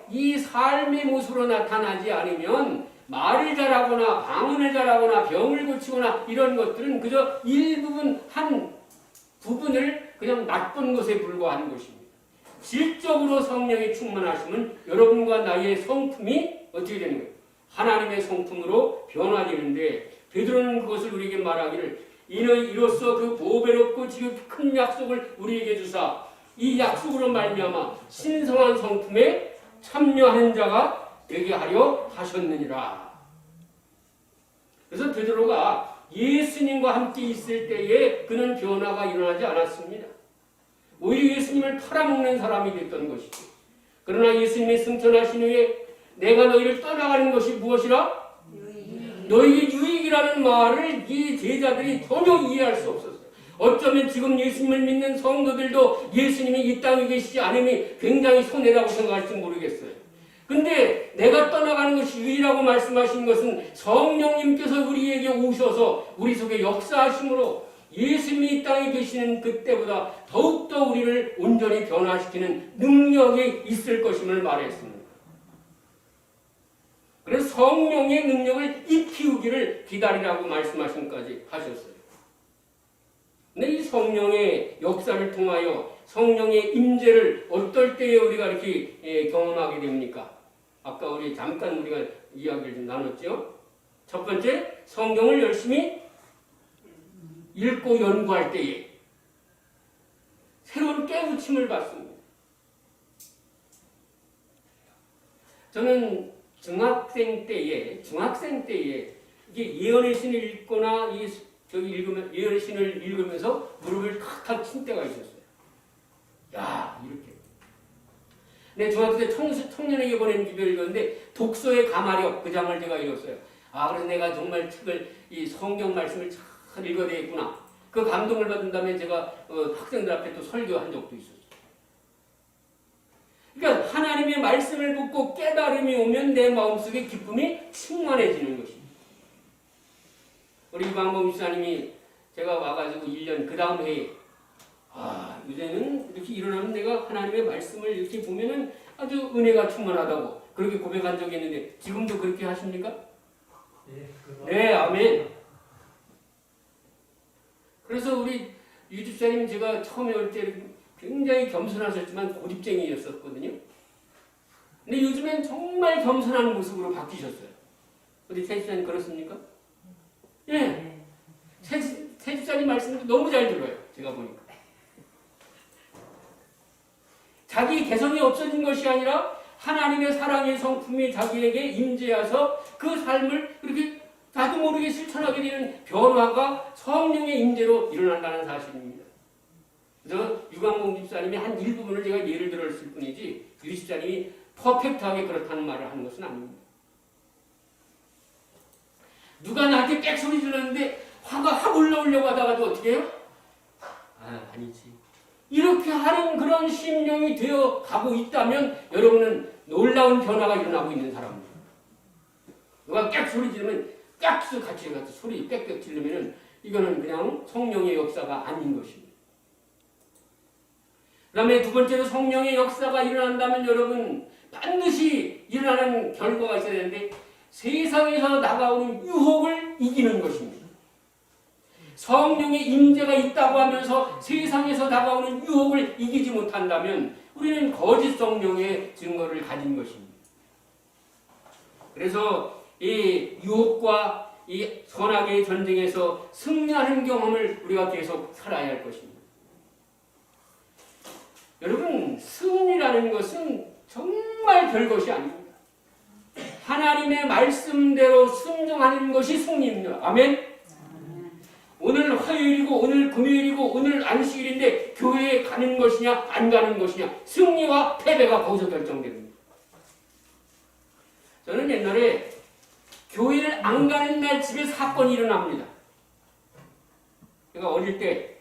이 삶의 모습으로 나타나지 않으면 말을 잘하거나 방언을 잘하거나 병을 고치거나 이런 것들은 그저 일부분 한 부분을 그냥 나쁜 것에 불과한 것입니다. 질적으로 성령이 충만하시면 여러분과 나의 성품이 어떻게 되는 거예요? 하나님의 성품으로 변화되는데 베드로는 그것을 우리에게 말하기를 이로써 그 보배롭고 지극히 큰 약속을 우리에게 주사 이 약속으로 말미암아 신성한 성품에 참여하는 자가 되게 하려 하셨느니라. 그래서 베드로가 예수님과 함께 있을 때에 그는 변화가 일어나지 않았습니다. 오히려 예수님을 팔아먹는 사람이 됐던 것이죠. 그러나 예수님이 승천하신 후에 내가 너희를 떠나가는 것이 무엇이라? 너희의 유익이라는 말을 이 제자들이 전혀 이해할 수 없었어요. 어쩌면 지금 예수님을 믿는 성도들도 예수님이 이 땅에 계시지 않음이 굉장히 손해라고 생각할지 모르겠어요. 근데 내가 떠나가는 것이 유익이라고 말씀하신 것은 성령님께서 우리에게 오셔서 우리 속에 역사하심으로 예수님이 이 땅에 계시는 그때보다 더욱더 우리를 온전히 변화시키는 능력이 있을 것임을 말했습니다. 그래서 성령의 능력을 입히우기를 기다리라고 말씀하신까지 하셨어요. 근데 이 성령의 역사를 통하여 성령의 임재를 어떨 때에 우리가 이렇게 경험하게 됩니까? 아까 우리 잠깐 우리가 이야기를 좀 나눴죠. 첫 번째, 성경을 열심히 읽고 연구할 때에 새로운 깨우침을 받습니다. 저는 중학생 때에 이게 예언의 신을 읽거나 예언의 신을 읽으면서 무릎을 탁탁 친 때가 있었어요. 야, 이렇게. 내 중학교 때 청년에게 보낸 기별을 읽었는데 독서의 가마력 그 장을 제가 읽었어요. 아, 그래서 내가 정말 책을 이 성경 말씀을 잘 읽어야 되겠구나. 그 감동을 받은 다음에 제가 학생들 앞에 또 설교한 적도 있었어요. 그러니까 하나님의 말씀을 듣고 깨달음이 오면 내 마음속에 기쁨이 충만해지는 것입니다. 우리 유광범 목사님이 제가 와가지고 1년 그 다음 해에 요새는 이렇게 일어나면 내가 하나님의 말씀을 이렇게 보면은 아주 은혜가 충만하다고 그렇게 고백한 적이 있는데 지금도 그렇게 하십니까? 네, 아멘. 그래서 우리 유 집사님 제가 처음에 올 때 굉장히 겸손하셨지만 고집쟁이였었거든요. 근데 요즘엔 정말 겸손한 모습으로 바뀌셨어요. 우리 새 집사님 그렇습니까? 예. 새 집사님 말씀도 너무 잘 들어요. 제가 보니까. 자기 개성이 없어진 것이 아니라 하나님의 사랑의 성품이 자기에게 임재하서 그 삶을 그렇게 나도 모르게 실천하게 되는 변화가 성령의 임재로 일어난다는 사실입니다. 그래서 유광봉 집사님이 한 일부분을 제가 예를 들었을 뿐이지 유 집사님이 퍼펙트하게 그렇다는 말을 하는 것은 아닙니다. 누가 나한테 빽소리 질렀는데 화가 확 올라오려고 하다가도 어떻게 해요? 아니지. 이렇게 하는 그런 심령이 되어 가고 있다면 여러분은 놀라운 변화가 일어나고 있는 사람입니다. 누가 깍소리 지르면 깍스 같이 소리 빽빽 지르면은 이거는 그냥 성령의 역사가 아닌 것입니다. 그 다음에 두 번째로 성령의 역사가 일어난다면 여러분 반드시 일어나는 결과가 있어야 되는데 세상에서 나가오는 유혹을 이기는 것입니다. 성령의 임재가 있다고 하면서 세상에서 다가오는 유혹을 이기지 못한다면 우리는 거짓 성령의 증거를 가진 것입니다. 그래서 이 유혹과 이 선악의 전쟁에서 승리하는 경험을 우리가 계속 살아야 할 것입니다. 여러분, 승리라는 것은 정말 별것이 아닙니다. 하나님의 말씀대로 순종하는 것이 승리입니다. 아멘? 오늘 화요일이고 오늘 금요일이고 오늘 안식일인데 교회에 가는 것이냐 안 가는 것이냐 승리와 패배가 거기서 결정됩니다. 저는 옛날에 교회를 안 가는 날 집에 사건이 일어납니다. 제가 어릴 때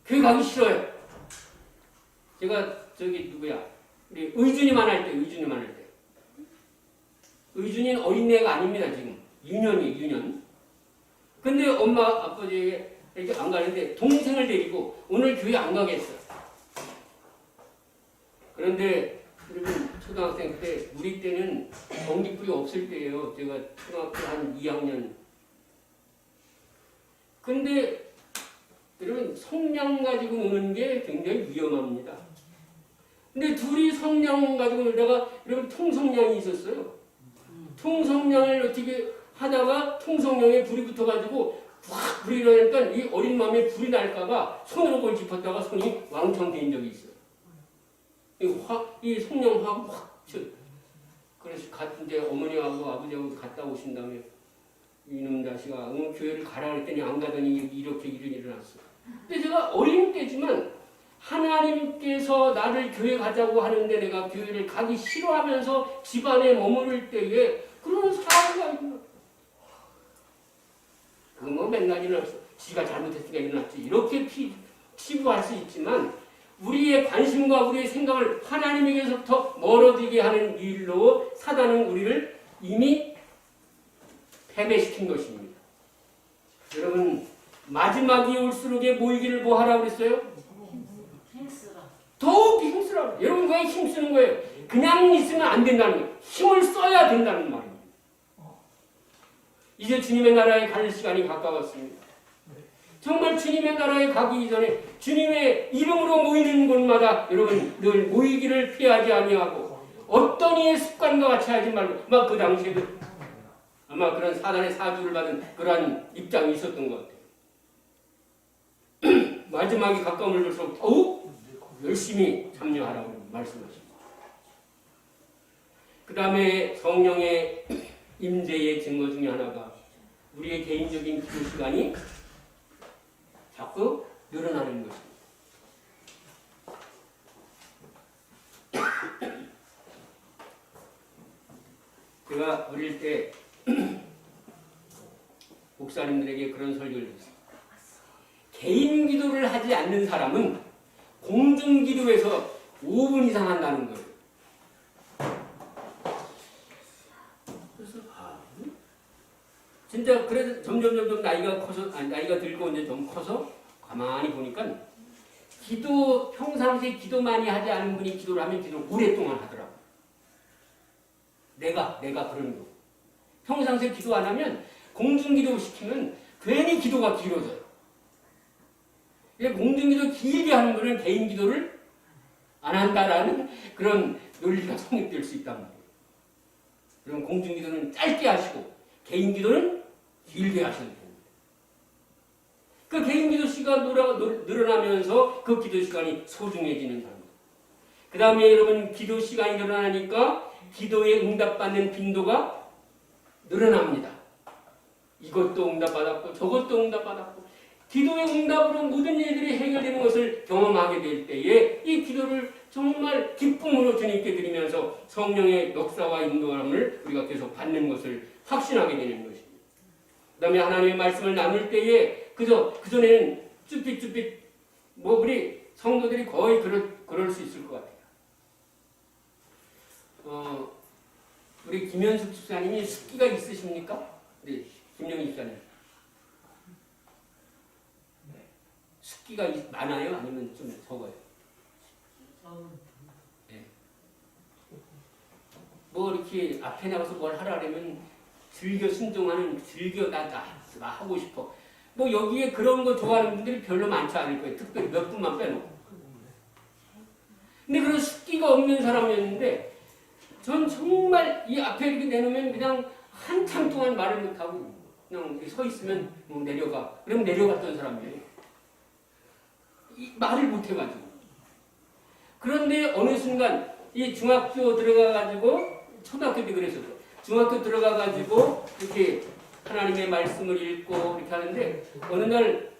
교회 가기 싫어요. 제가 누구야 우리 의준이 만날 때 의준이는 어린애가 아닙니다. 지금 유년. 근데 엄마 아버지에게 이렇게 안 가는데 동생을 데리고 오늘 교회 안 가겠어. 그런데 여러분 초등학생 때 우리 때는 전기불이 없을 때예요. 제가 초등학교 한 2학년. 근데 여러분 성냥 가지고 노는 게 굉장히 위험합니다. 근데 둘이 성냥 가지고 놀다가 여러분 통성냥이 있었어요. 통성냥을 어떻게 하다가 통성냥에 불이 붙어가지고 확 불이 나니까 이 어린 마음에 불이 날까봐 손으로 그걸 짚었다가 손이 왕창 된 적이 있어요. 이 성냥하고 확 그래서 이제 어머니하고 아버지하고 갔다 오신 다음에 이놈 자식아 교회를 가라 그랬더니 안 가더니 이렇게 일어났어. 근데 제가 어린 때지만 하나님께서 나를 교회 가자고 하는데 내가 교회를 가기 싫어하면서 집안에 머무를 때에 그런 사고가 있나. 그건 뭐 맨날 일어났어. 지가 잘못했으니까 일어났지. 이렇게 치부할 수 있지만 우리의 관심과 우리의 생각을 하나님에게서부터 멀어지게 하는 일로 사단은 우리를 이미 패배시킨 것입니다. 여러분 마지막이 올수록에 모이기를 뭐 하라고 그랬어요? 힘쓰라. 더욱 힘쓰라. 여러분 왜 힘쓰는 거예요? 그냥 있으면 안 된다는 거예요. 힘을 써야 된다는 말입니다. 이제 주님의 나라에 갈 시간이 가까웠습니다. 정말 주님의 나라에 가기 이전에 주님의 이름으로 모이는 곳마다 여러분 늘 모이기를 피하지 아니하고 어떤 이의 습관과 같이 하지 말고 막 그 당시에도 아마 그런 사단의 사주를 받은 그러한 입장이 있었던 것 같아요. 마지막에 가까움을 둘수록 더욱 열심히 참여하라고 말씀하십니다. 그 다음에 성령의 임재의 증거 중에 하나가 우리의 개인적인 기도 시간이 자꾸 늘어나는 것입니다. 제가 어릴 때 목사님들에게 그런 설교를 했어요. 개인 기도를 하지 않는 사람은 공중 기도에서 5분 이상 한다는 거예요. 그래서 진짜 그래서 점점 나이가 들고 이제 좀 커서 가만히 보니까 평상시에 기도 많이 하지 않은 분이 기도를 하면 기도를 오랫동안 하더라고요. 내가 그런 거. 평상시에 기도 안 하면 공중기도 시키면 괜히 기도가 길어져요. 공중기도 길게 하는 거는 개인기도를 안 한다라는 그런 논리가 성립될 수 있단 말이에요. 그럼 공중기도는 짧게 하시고 개인기도는 길게 하셔야 됩니다. 그 개인기도 시간 늘어나면서 그 기도 시간이 소중해지는 사람. 그 다음에 여러분 기도 시간이 늘어나니까 기도에 응답받는 빈도가 늘어납니다. 이것도 응답받았고 저것도 응답받았고 기도의 응답으로 모든 일들이 해결되는 것을 경험하게 될 때에 이 기도를 정말 기쁨으로 주님께 드리면서 성령의 역사와 인도함을 우리가 계속 받는 것을 확신하게 되는 것입니다. 그 다음에 하나님의 말씀을 나눌 때에 그전에는 쭈삣쭈삣 우리 성도들이 거의 그럴 수 있을 것 같아요. 우리 김현숙 집사님이 습기가 있으십니까? 네, 김영희 집사님. 습기가 많아요? 아니면 좀 적어요? 네. 이렇게 앞에 나가서 뭘 하라면 즐겨 순종하는 나 하고 싶어. 여기에 그런 거 좋아하는 분들이 별로 많지 않을 거예요. 특별히 몇 분만 빼놓고. 근데 그런 습기가 없는 사람이었는데 전 정말 이 앞에 이렇게 내놓으면 그냥 한참 동안 말을 못하고 그냥 서 있으면 내려가. 그럼 내려갔던 사람이에요. 말을 못해가지고. 그런데 어느 순간 이 중학교 들어가가지고 초등학교 때 그랬었어. 중학교 들어가가지고 이렇게 하나님의 말씀을 읽고 이렇게 하는데 어느 날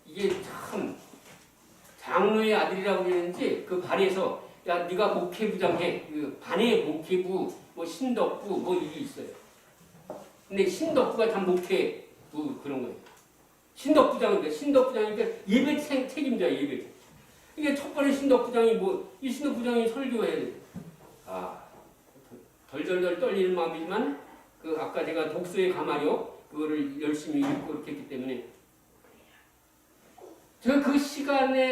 이게 참 장로의 아들이라고 그러는지 그 반에서 야 네가 목회부장 해. 그 반의 목회부 신덕부 이게 있어요. 근데 신덕부가 참 목회부 그런 거예요. 신덕부장이니까 예배 책임자야 예배. 이게 첫 번째 신덕부장이 이 신덕부장이 설교해야 돼. 덜덜덜 떨리는 마음이지만 아까 제가 독서의 가마요 그거를 열심히 읽고 이렇게 했기 때문에 제가 그 시간에